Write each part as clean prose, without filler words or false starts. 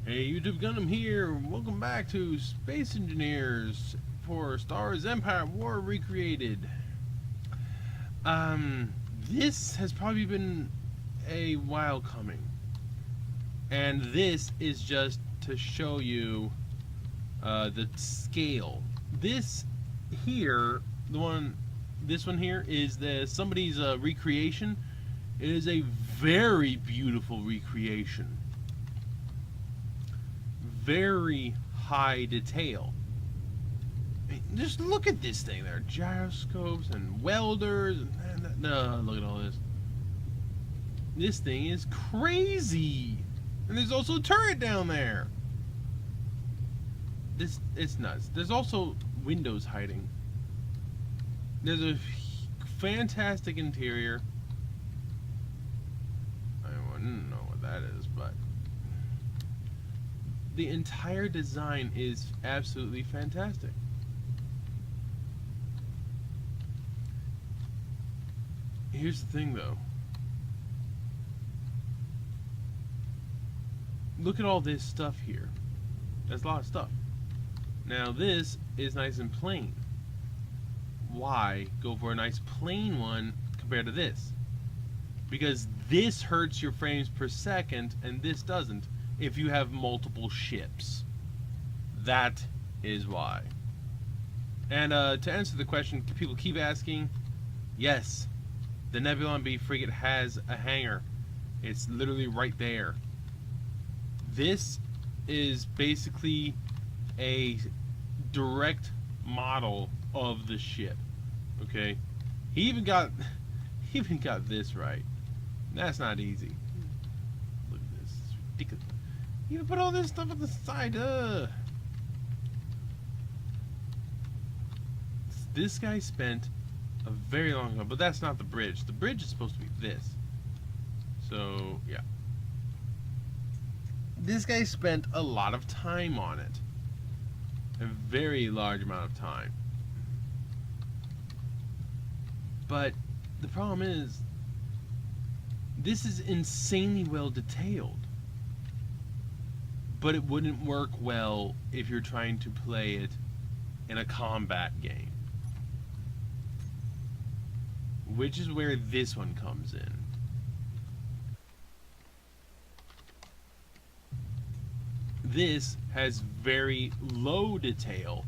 Hey YouTube, Gundam here. Welcome back to Space Engineers for Star Wars Empire War Recreated. This has probably been a while coming, and this is just to show you the scale. This here, this one here is somebody's recreation. It is a very beautiful recreation. Very high detail. I mean, just look at this thing. There are gyroscopes and welders and look at all this. This thing is crazy. And there's also a turret down there. It's nuts. There's also windows hiding. There's a fantastic interior. I wouldn't know what that is, but the entire design is absolutely fantastic. Here's the thing though. Look at all this stuff here. There's a lot of stuff. Now this is nice and plain. Why go for a nice plain one compared to this? Because this hurts your frames per second and this doesn't. If you have multiple ships, that is why. And to answer the question people keep asking, yes, the Nebulon B frigate has a hangar. It's literally right there. This is basically a direct model of the ship. Okay, he even got this right. That's not easy. Look at this, it's ridiculous. You even put all this stuff on the side. This guy spent a very long time, but that's not the bridge. The bridge is supposed to be this. So, yeah. This guy spent a lot of time on it. A very large amount of time. But the problem is, this is insanely well detailed. But it wouldn't work well if you're trying to play it in a combat game. Which is where this one comes in. This has very low detail,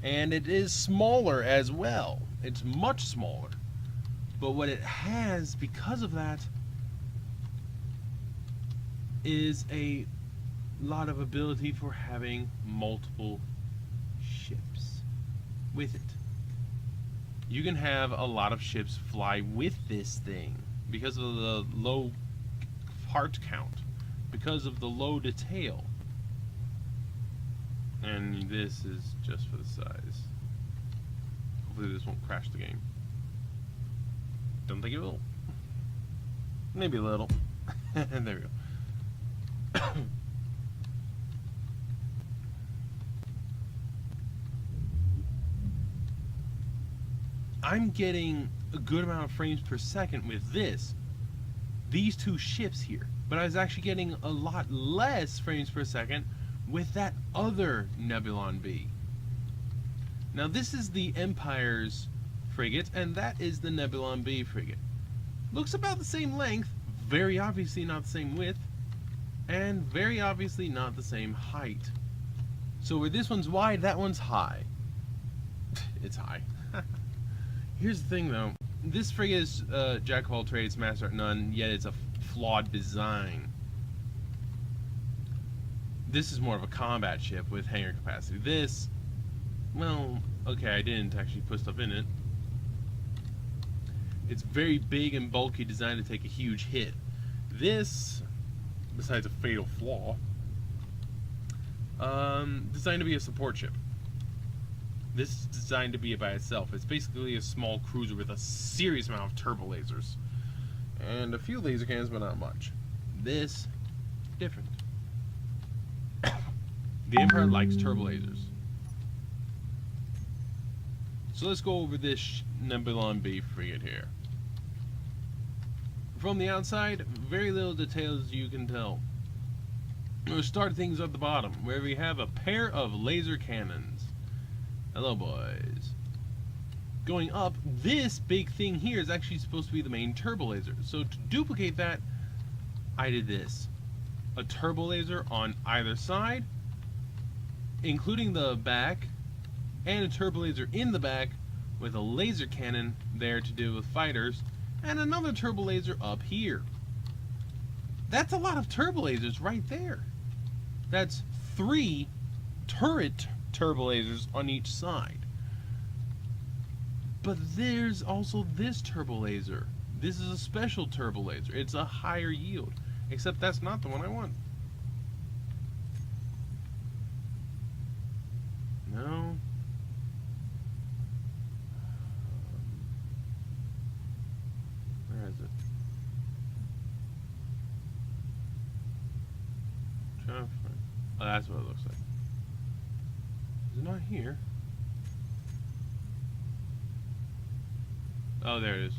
and it is smaller as well. It's much smaller. But what it has, because of that, is a lot of ability for having multiple ships with it. You can have a lot of ships fly with this thing because of the low part count, because of the low detail. And this is just for the size. Hopefully this won't crash the game. Don't think it will. Maybe a little. There we go. I'm getting a good amount of frames per second with these two ships here, but I was actually getting a lot less frames per second with that other Nebulon B. Now this is the Empire's frigate, and that is the Nebulon B frigate. Looks about the same length, very obviously not the same width, and very obviously not the same height. So where this one's wide, that one's high. It's high. Here's the thing though, this frigate is jack of all trades, master at none, yet it's a flawed design. This is more of a combat ship with hangar capacity. This, well, okay, I didn't actually put stuff in it. It's very big and bulky, designed to take a huge hit. This, besides a fatal flaw, designed to be a support ship. This is designed to be by itself. It's basically a small cruiser with a serious amount of turbo lasers. And a few laser cannons, but not much. This, different. The Emperor likes turbo lasers. So let's go over this Nebulon B frigate here. From the outside, very little detail as you can tell. We'll start things at the bottom, where we have a pair of laser cannons. Hello, boys. Going up, this big thing here is actually supposed to be the main turbo laser. So to duplicate that, I did this. A turbo laser on either side, including the back, and a turbo laser in the back with a laser cannon there to deal with fighters, and another turbo laser up here. That's a lot of turbo lasers right there. That's 3 turret turbo lasers on each side. But there's also this turbo laser. This is a special turbo laser. It's a higher yield. Except that's not the one I want. No. Where is it? Trying to find. Oh, that's what it looks like. Is it not here? Oh, there it is.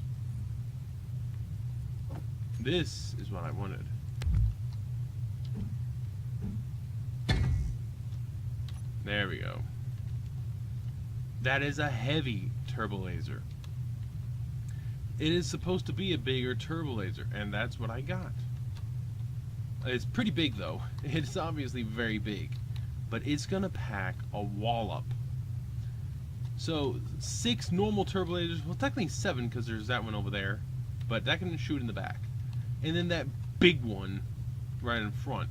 This is what I wanted. There we go. That is a heavy turbo laser. It is supposed to be a bigger turbo laser, and that's what I got. It's pretty big though. It's obviously very big, but it's gonna pack a wallop. So 6 normal turbo lasers, well technically 7 because there's that one over there, but that can shoot in the back. And then that big one right in front.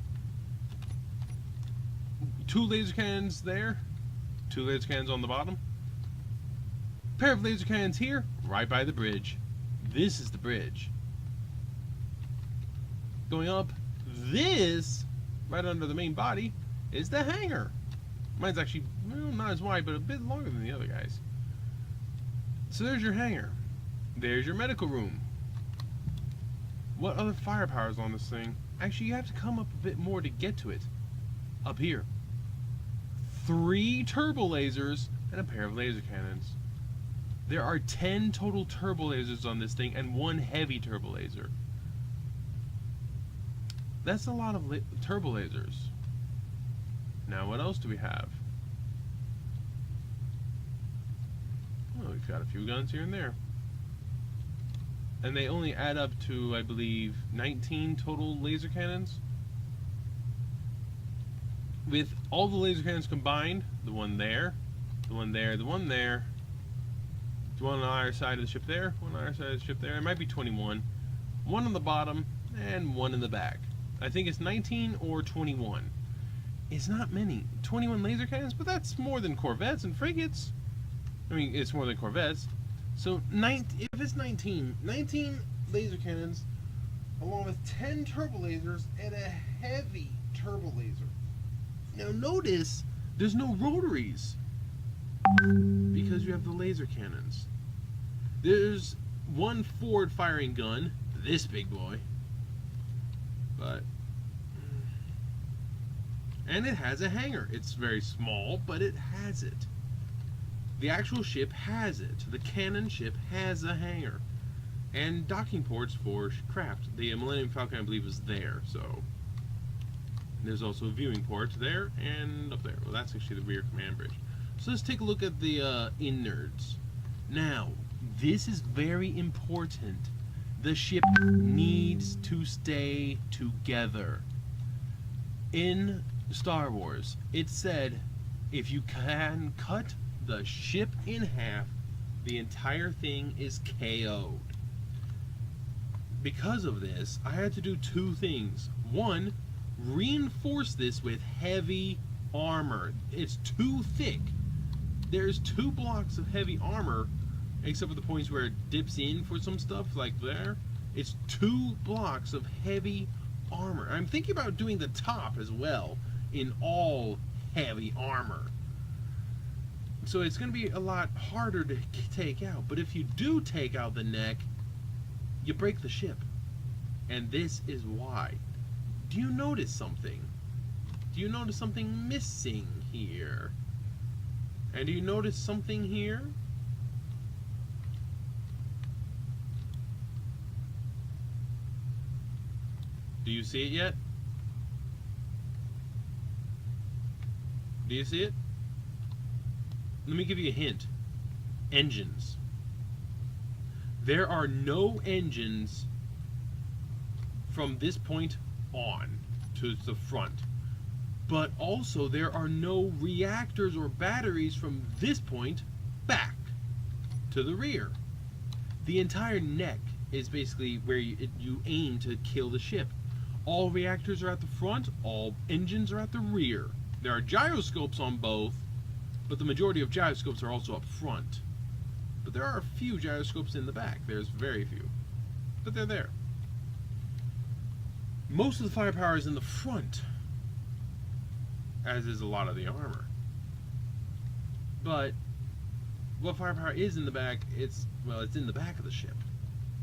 2 laser cannons there, 2 laser cannons on the bottom. Pair of laser cannons here, right by the bridge. This is the bridge. Going up, this, right under the main body, is the hangar. Mine's actually, well, not as wide, but a bit longer than the other guys. So there's your hangar. There's your medical room. What other firepower is on this thing? Actually, you have to come up a bit more to get to it. Up here. 3 turbo lasers and a pair of laser cannons. There are 10 total turbo lasers on this thing and 1 heavy turbo laser. That's a lot of turbo lasers. Now what else do we have? Well, we've got a few guns here and there. And they only add up to, I believe, 19 total laser cannons. With all the laser cannons combined, the one there, the one there, the one there, the one on either side of the ship there, one on either side of the ship there, it might be 21. One on the bottom, and one in the back. I think it's 19 or 21. It's not many. 21 laser cannons, but that's more than Corvettes and Frigates. I mean, it's more than Corvettes. So, if it's 19 laser cannons, along with 10 turbo lasers and a heavy turbo laser. Now notice, there's no rotaries, because you have the laser cannons. There's one forward firing gun, this big boy, and it has a hangar. It's very small, but it has it. The actual ship has it. The cannon ship has a hangar. And docking ports for craft. The Millennium Falcon, I believe, is there. So there's also a viewing port there and up there. Well, that's actually the rear command bridge. So let's take a look at the Innards. Now, this is very important. The ship needs to stay together. In Star Wars, it said, if you can cut the ship in half, the entire thing is KO'd. Because of this, I had to do 2 things. One, reinforce this with heavy armor. It's too thick. There's 2 blocks of heavy armor, except for the points where it dips in for some stuff, like there. It's 2 blocks of heavy armor. I'm thinking about doing the top as well in all heavy armor. So it's going to be a lot harder to take out. But if you do take out the neck, you break the ship. And this is why. Do you notice something? Do you notice something missing here? And do you notice something here? Do you see it yet? Do you see it? Let me give you a hint. Engines. There are no engines from this point on to the front. But also there are no reactors or batteries from this point back to the rear. The entire neck is basically where you aim to kill the ship. All reactors are at the front, all engines are at the rear. There are gyroscopes on both, but the majority of gyroscopes are also up front. But there are a few gyroscopes in the back. There's very few. But they're there. Most of the firepower is in the front, as is a lot of the armor. But what firepower is in the back, it's in the back of the ship.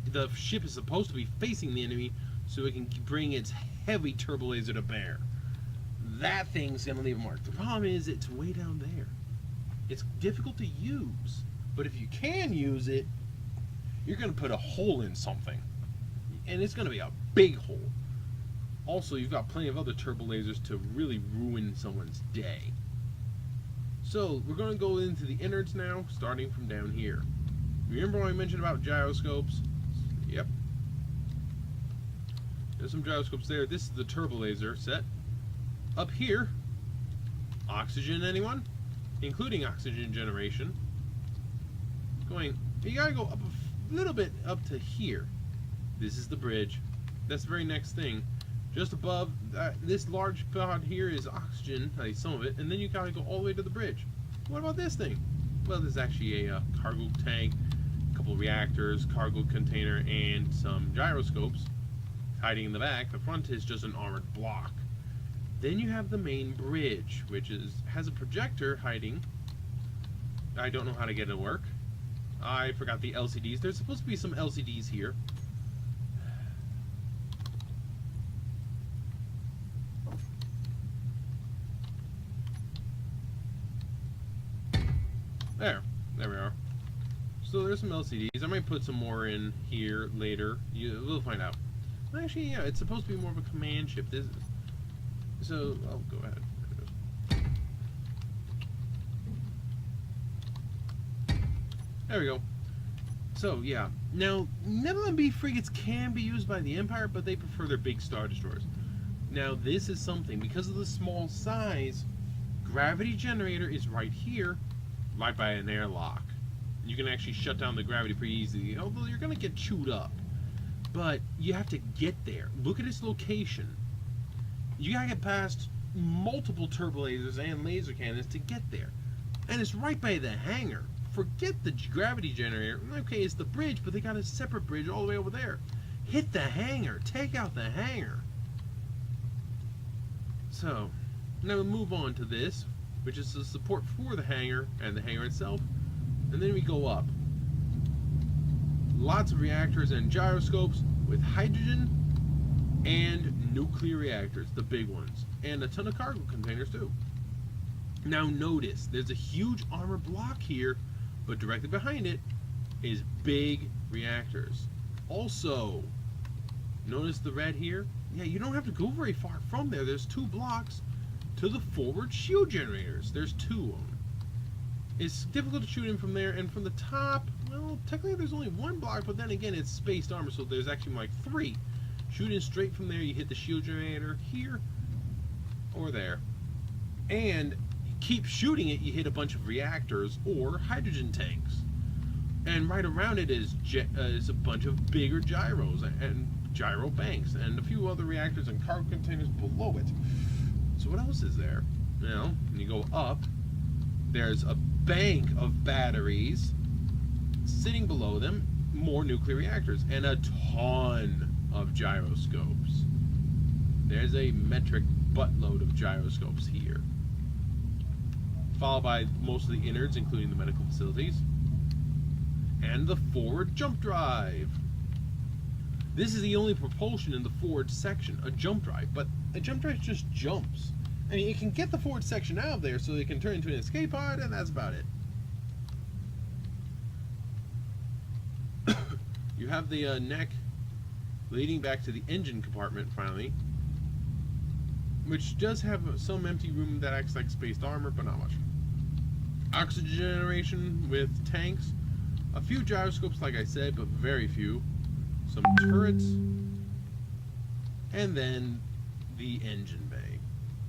The ship is supposed to be facing the enemy so it can bring its heavy turbo laser to bear. That thing's going to leave a mark. The problem is it's way down there. It's difficult to use, but if you can use it, you're going to put a hole in something. And it's going to be a big hole. Also, you've got plenty of other turbo lasers to really ruin someone's day. So, we're going to go into the innards now, starting from down here. Remember when I mentioned about gyroscopes? Yep. There's some gyroscopes there. This is the turbo laser set. Up here, oxygen, anyone? Including oxygen generation. You gotta go up a little bit up to here. This is the bridge. That's the very next thing. Just above this large pod here is oxygen, at least some of it, and then you gotta go all the way to the bridge. What about this thing? Well, there's actually a cargo tank, a couple of reactors, cargo container, and some gyroscopes hiding in the back. The front is just an armored block. Then you have the main bridge, which has a projector hiding. I don't know how to get it to work. I forgot the LCDs. There's supposed to be some LCDs here. There we are. So there's some LCDs. I might put some more in here later. We'll find out. Actually, yeah, it's supposed to be more of a command ship. So I'll go ahead. There we go. So yeah, now Nebulon B frigates can be used by the Empire, but they prefer their big Star Destroyers. Now this is something, because of the small size, gravity generator is right here, right by an airlock. You can actually shut down the gravity pretty easily, although you're going to get chewed up. But you have to get there. Look at its location. You gotta get past multiple turbo lasers and laser cannons to get there. And it's right by the hangar. Forget the gravity generator. Okay, it's the bridge, but they got a separate bridge all the way over there. Hit the hangar. Take out the hangar. So, now we'll move on to this, which is the support for the hangar and the hangar itself. And then we go up. Lots of reactors and gyroscopes with hydrogen and nuclear reactors, the big ones, and a ton of cargo containers too. Now notice, there's a huge armor block here, but directly behind it is big reactors. Also, notice the red here? Yeah, you don't have to go very far from there. There's 2 blocks to the forward shield generators. There's 2 of them. It's difficult to shoot in from there, and from the top, well, technically there's only 1 block, but then again, it's spaced armor, so there's actually like 3. Shoot in straight from there, you hit the shield generator here or there. And keep shooting it, you hit a bunch of reactors or hydrogen tanks. And right around it is a bunch of bigger gyros and gyro banks and a few other reactors and cargo containers below it. So what else is there? Well, when you go up, there's a bank of batteries sitting below them, more nuclear reactors, and a ton of gyroscopes. There's a metric buttload of gyroscopes here. Followed by most of the innards, including the medical facilities. And the forward jump drive. This is the only propulsion in the forward section, a jump drive, but a jump drive just jumps. I mean, it can get the forward section out of there so it can turn into an escape pod, and that's about it. You have the neck leading back to the engine compartment finally. which does have some empty room that acts like spaced armor, but not much. Oxygen generation with tanks, a few gyroscopes, like I said, but very few. Some turrets, and then the engine bay.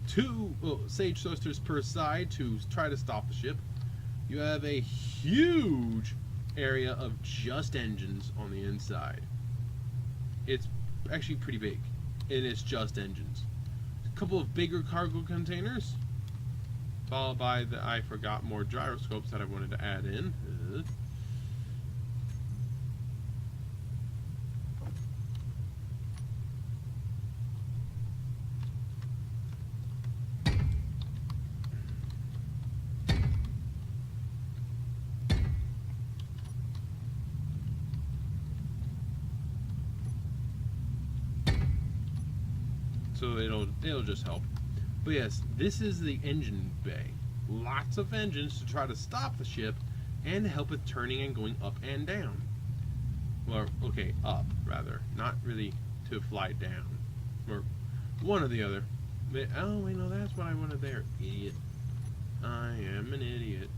2 sage thrusters per side to try to stop the ship. You have a huge area of just engines on the inside. It's actually pretty big, and it's just engines. A couple of bigger cargo containers, followed by the, I forgot more gyroscopes that I wanted to add in. So it'll just help. But yes, this is the engine bay. Lots of engines to try to stop the ship and to help with turning and going up and down. Well, okay, up rather, not really to fly down, or one or the other. But, oh wait, no, that's what I wanted there. Idiot. I am an idiot.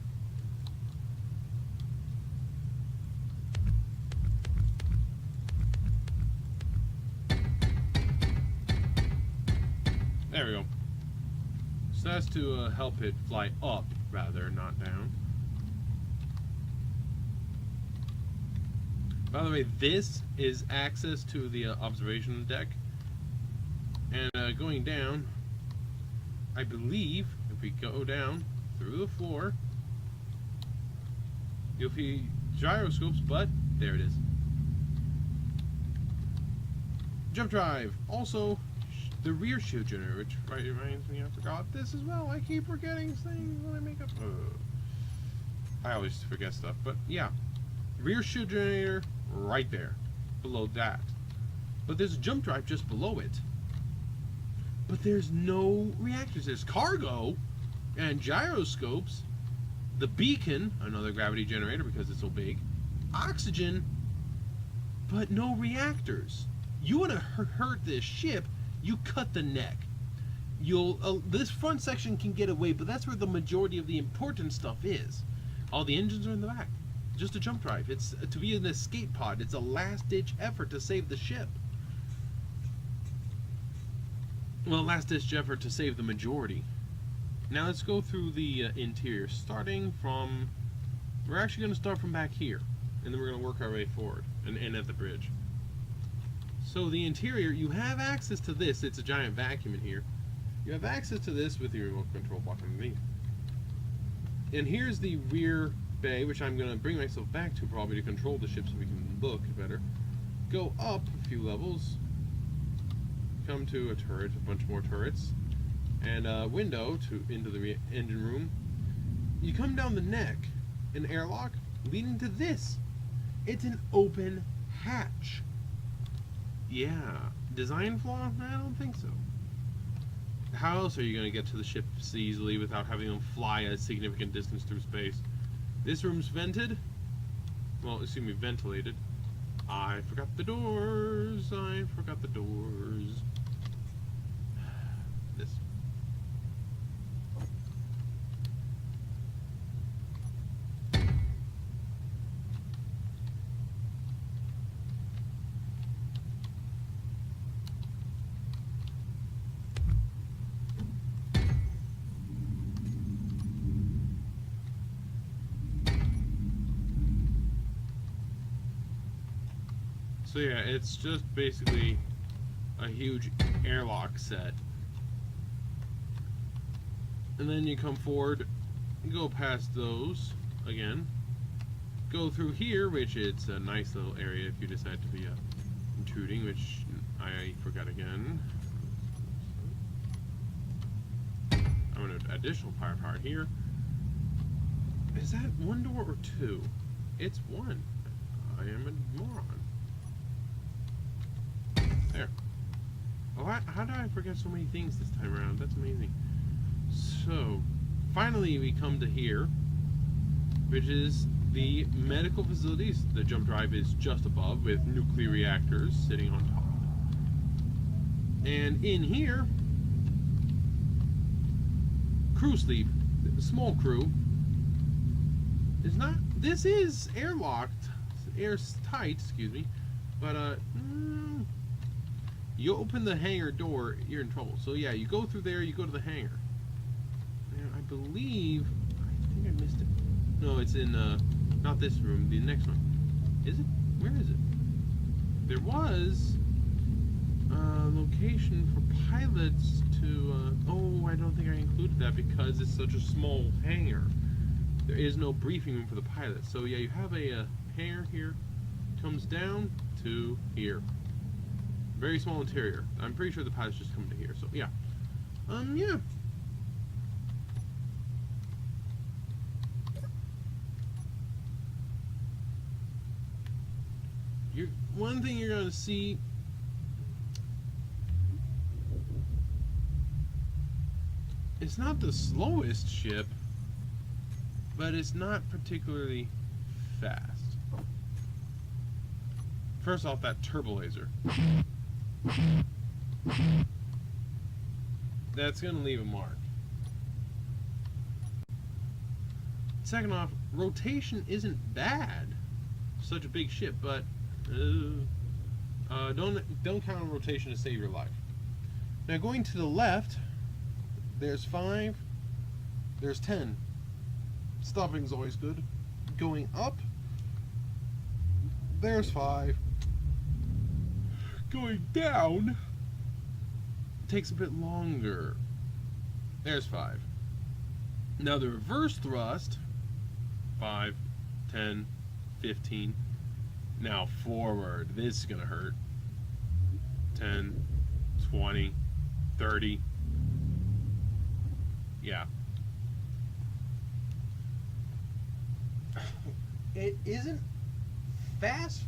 There we go. So that's to help it fly up, rather, not down. By the way, this is access to the observation deck. And going down, I believe, if we go down through the floor, you'll see gyroscopes, but there it is. Jump drive. Also, the rear shield generator, which reminds me I forgot this as well. I keep forgetting things when I make up. I always forget stuff, but yeah. Rear shield generator right there, below that. But there's a jump drive just below it. But there's no reactors. There's cargo and gyroscopes, the beacon, another gravity generator because it's so big, oxygen, but no reactors. You want to hurt this ship, you cut the neck. This front section can get away, but that's where the majority of the important stuff is. All the engines are in the back. Just a jump drive. It's to be an escape pod. It's a last-ditch effort to save the ship. Well, last-ditch effort to save the majority. Now let's go through the interior, starting from... We're actually going to start from back here, and then we're going to work our way forward and end at the bridge. So the interior, you have access to this. It's a giant vacuum in here. You have access to this with your remote control block underneath. And here's the rear bay, which I'm going to bring myself back to probably to control the ship so we can look better. Go up a few levels. Come to a turret, a bunch more turrets. And a window into the engine room. You come down the neck, an airlock leading to this. It's an open hatch. Yeah. Design flaw? I don't think so. How else are you going to get to the ship easily without having them fly a significant distance through space? This room's vented. Well, excuse me, ventilated. I forgot the doors. I forgot the doors. This. So yeah, it's just basically a huge airlock set. And then you come forward, go past those again, go through here, which it's a nice little area if you decide to be intruding, which I forgot again. I'm going to additional firepower here. Is that one door or two? It's one. I am a moron. There. Oh, how did I forget so many things this time around? That's amazing. So, finally we come to here, which is the medical facilities. The jump drive is just above with nuclear reactors sitting on top. And in here, crew sleep. The small crew is not. This is airlocked, airtight. Excuse me, but you open the hangar door, you're in trouble. So yeah, you go through there. You go to the hangar. And I believe. I think I missed it. No, it's in not this room. The next one. Is it? Where is it? There was a location for pilots to. Oh, I don't think I included that because it's such a small hangar. There is no briefing room for the pilots. So yeah, you have a hangar here. Comes down to here. Very small interior. I'm pretty sure the pilots just come to here. So yeah. Yeah. One thing you're going to see it's not the slowest ship, but it's not particularly fast. First off, that turbo laser. That's going to leave a mark. Second off, rotation isn't bad. Such a big ship, but don't count on rotation to save your life. Now going to the left, there's 5, there's 10. Stopping's always good. Going up, there's 5. Going down takes a bit longer. There's 5. Now the reverse thrust, 5, 10, 15. Now forward, this is gonna hurt. 10, 20, 30. Yeah. It isn't fast,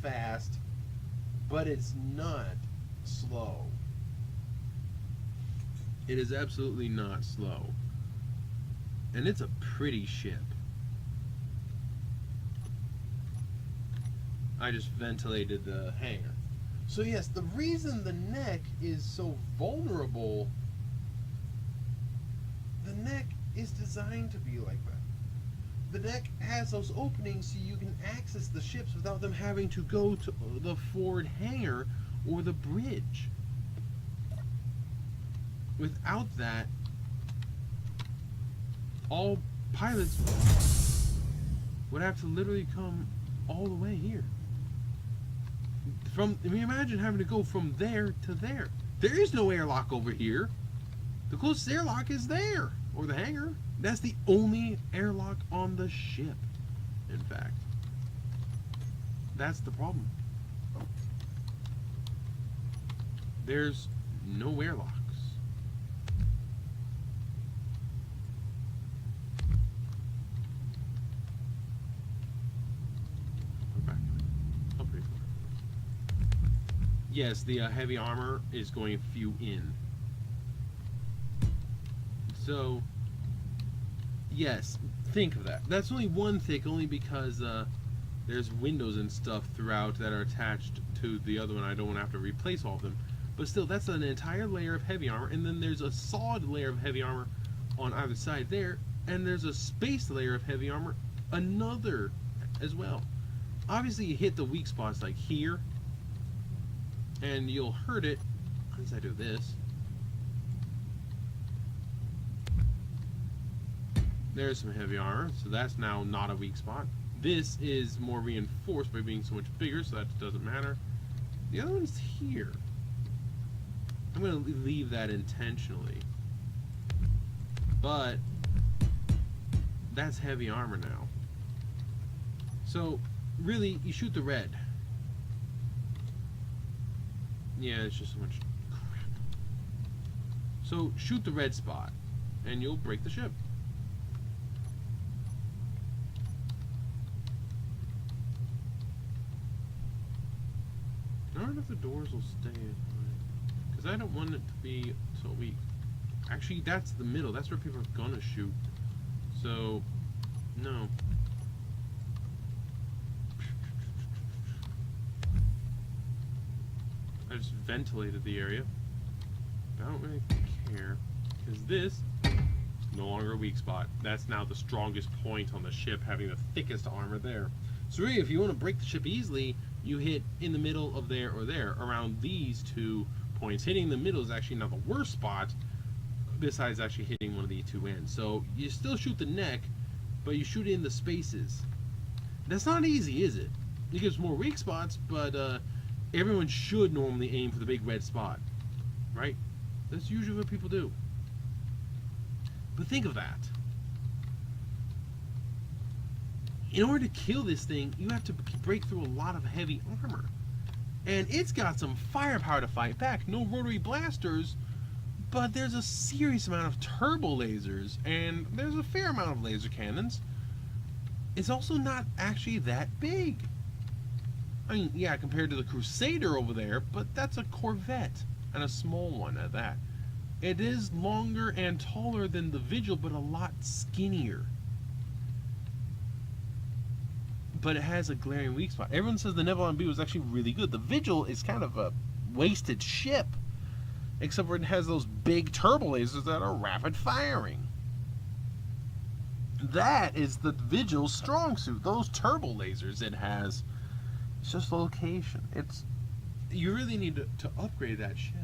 but it's not slow. It is absolutely not slow. And it's a pretty ship. I just ventilated the hangar. So yes, the reason the neck is so vulnerable, the neck is designed to be like that. The neck has those openings so you can access the ships without them having to go to the forward hangar or the bridge. Without that, all pilots would have to literally come all the way here. Imagine having to go from there to there. There is no airlock over here. The closest airlock is there, or the hangar. That's the only airlock on the ship, in fact. That's the problem. There's no airlocks. Yes, the heavy armor is going a few in. So, yes, think of that. That's only one thick, only because there's windows and stuff throughout that are attached to the other one. I don't want to have to replace all of them. But still, that's an entire layer of heavy armor, and then there's a solid layer of heavy armor on either side there, and there's a spaced layer of heavy armor, another as well. Obviously, you hit the weak spots like here, and you'll hurt it as I do this. There's some heavy armor, so that's now not a weak spot. This is more reinforced by being so much bigger, so that doesn't matter. The other one's here. I'm going to leave that intentionally. But that's heavy armor now. So, really, you shoot the red. Yeah, it's just so much crap. So, shoot the red spot, and you'll break the ship. I don't know if the doors will stay, because I don't want it to be so weak. Actually, that's the middle. That's where people are gonna shoot. So, no. I just ventilated the area. I don't really care, because this No longer a weak spot. That's now the strongest point on the ship, having the thickest armor there. So really, if you want to break the ship easily, you hit in the middle of there or there, around these 2 points. Hitting the middle is actually not the worst spot, besides actually hitting one of the 2 ends. So you still shoot the neck, but you shoot in the spaces. That's not easy, is it? It gives more weak spots, but everyone should normally aim for the big red spot, right? That's usually what people do. But think of that. In order to kill this thing, you have to break through a lot of heavy armor. And it's got some firepower to fight back. No rotary blasters, but there's a serious amount of turbo lasers, and there's a fair amount of laser cannons. It's also not actually that big. I mean, yeah, compared to the Crusader over there, but that's a Corvette, and a small one at that. It is longer and taller than the Vigil, but a lot skinnier. But it has a glaring weak spot. Everyone says the Nebulon B was actually really good. The Vigil is kind of a wasted ship, except for it has those big turbo lasers that are rapid firing. That is the Vigil's strong suit. Those turbo lasers it has. It's just the location. You really need to upgrade that ship.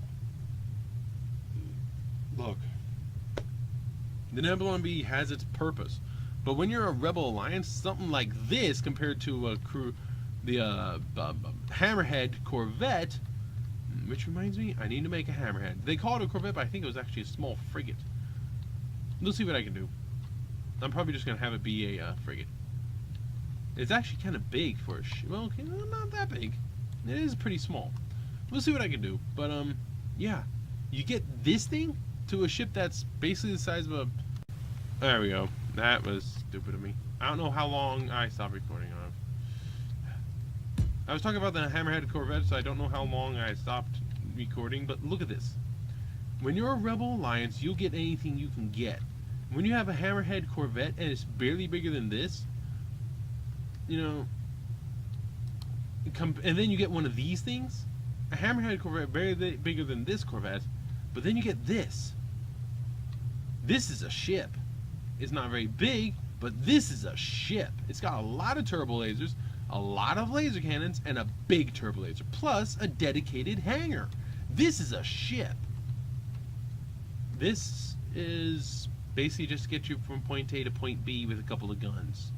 Look, the Nebulon B has its purpose, but when you're a Rebel Alliance, something like this compared to the Hammerhead Corvette, which reminds me, I need to make a Hammerhead. They call it a Corvette, but I think it was actually a small frigate. We'll see what I can do. I'm probably just gonna have it be a frigate. It's actually kind of big for a ship. Well, okay, not that big. It is pretty small. We'll see what I can do. But yeah, you get this thing to a ship that's basically the size of a... There we go. That was stupid of me. I don't know how long I stopped recording on. I was talking about the Hammerhead Corvette, so I don't know how long I stopped recording, but look at this. When you're a Rebel Alliance, you'll get anything you can get. When you have a Hammerhead Corvette and it's barely bigger than this, you know, and then you get one of these things, a Hammerhead Corvette barely bigger than this Corvette, but then you get this. This is a ship. It's not very big, but this is a ship. It's got a lot of turbo lasers, a lot of laser cannons, and a big turbo laser, plus a dedicated hangar. This is a ship. This is basically just to get you from point A to point B with a couple of guns.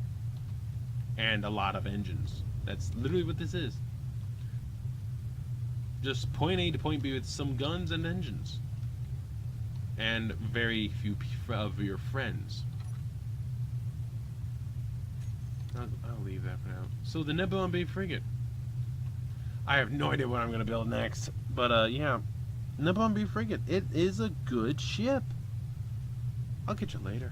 And a lot of engines. That's literally what this is. Just point A to point B with some guns and engines. And very few of your friends. I'll leave that for now. So the Nebulon B frigate. I have no idea what I'm going to build next. But yeah, Nebulon B frigate. It is a good ship. I'll catch you later.